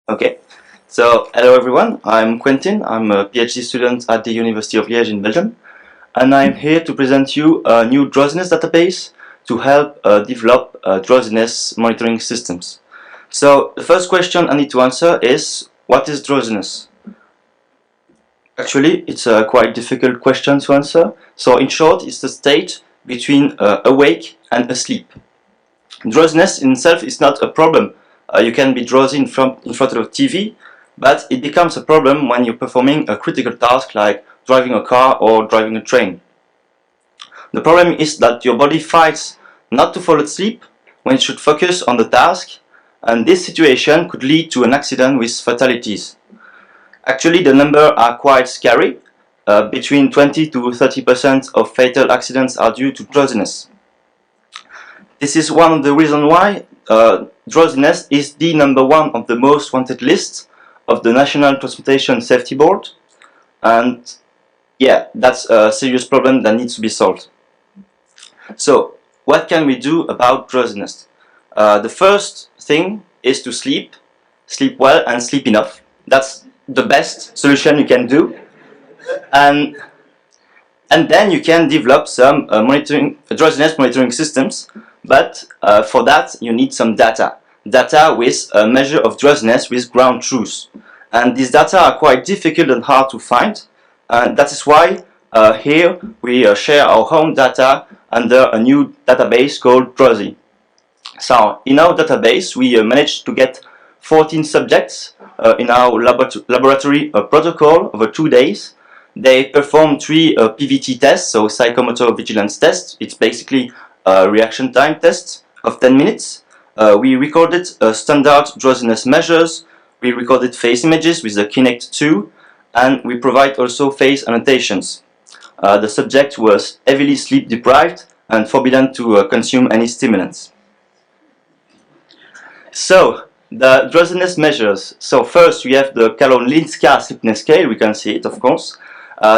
Okay, so hello everyone, I'm Quentin. I'm a PhD student at the University of Liège in Belgium, and I'm here to present you a new drowsiness database to help develop drowsiness monitoring systems. So the first question I need to answer is, what is drowsiness? Actually, it's a quite difficult question to answer. So in short, it's the state between awake and asleep. Drowsiness in itself is not a problem. You can be drowsy in front of a TV, but it becomes a problem when you're performing a critical task like driving a car or driving a train. The problem is that your body fights not to fall asleep when it should focus on the task, and this situation could lead to an accident with fatalities. Actually, the numbers are quite scary. Between 20 to 30% of fatal accidents are due to drowsiness. This is one of the reasons why drowsiness is the #1 of the most wanted list of the National Transportation Safety Board, and yeah, that's a serious problem that needs to be solved. So, what can we do about drowsiness? The first thing is to sleep well and sleep enough. That's the best solution you can do, and then you can develop some drowsiness monitoring systems. But for that, you need some data with a measure of drowsiness with ground truth. And these data are quite difficult and hard to find. And that is why here we share our own data under a new database called DROZY. So in our database, we managed to get 14 subjects in our laboratory protocol over 2 days. They performed 3 PVT tests, so psychomotor vigilance tests. It's basically reaction time tests of 10 minutes. We recorded standard drowsiness measures. We recorded face images with the Kinect 2, and we provide also face annotations. The subject was heavily sleep deprived and forbidden to consume any stimulants. So, the drowsiness measures. So first we have the Karolinska sleepiness scale. We can see it, of course.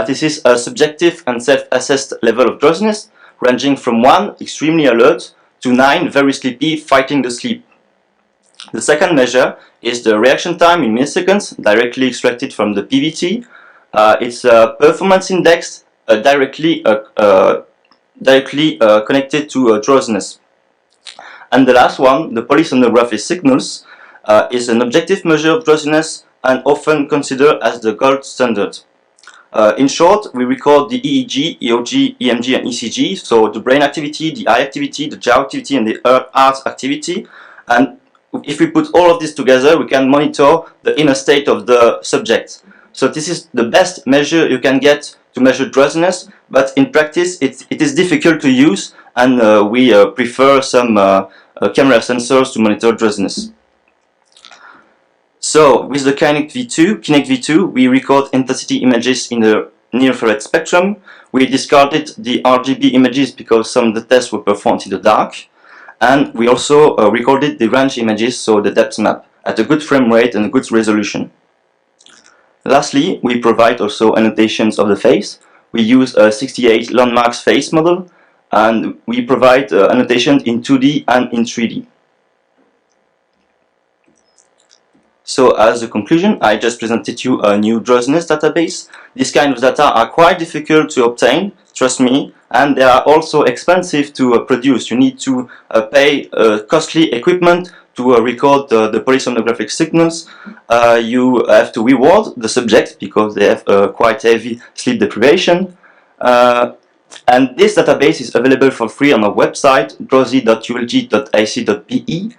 This is a subjective and self-assessed level of drowsiness, ranging from 1, extremely alert, to 9, very sleepy, fighting the sleep. The second measure is the reaction time in milliseconds, directly extracted from the PVT. It's a performance index directly connected to drowsiness. And the last one, the polysomnography signals, is an objective measure of drowsiness and often considered as the gold standard. In short, we record the EEG, EOG, EMG and ECG, so the brain activity, the eye activity, the jaw activity and the heart activity, and if we put all of this together, we can monitor the inner state of the subject. So this is the best measure you can get to measure drowsiness, but in practice it is difficult to use, and we prefer some camera sensors to monitor drowsiness. So, with the Kinect V2, we record intensity images in the near-infrared spectrum. We discarded the RGB images because some of the tests were performed in the dark. And we also recorded the range images, so the depth map, at a good frame rate and a good resolution. Lastly, we provide also annotations of the face. We use a 68 landmarks face model, and we provide annotations in 2D and in 3D. So as a conclusion, I just presented you a new drowsiness database. These kind of data are quite difficult to obtain, trust me, and they are also expensive to produce. You need to pay costly equipment to record the polysomnographic signals. You have to reward the subjects because they have quite heavy sleep deprivation. And this database is available for free on our website, drozy.ulg.ac.pe.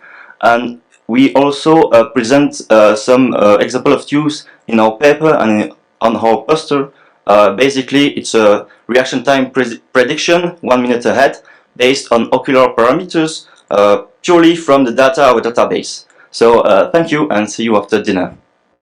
And we also present some example of use in our paper and on our poster. Basically, it's a reaction time prediction 1 minute ahead based on ocular parameters purely from the data of our database. So thank you and see you after dinner.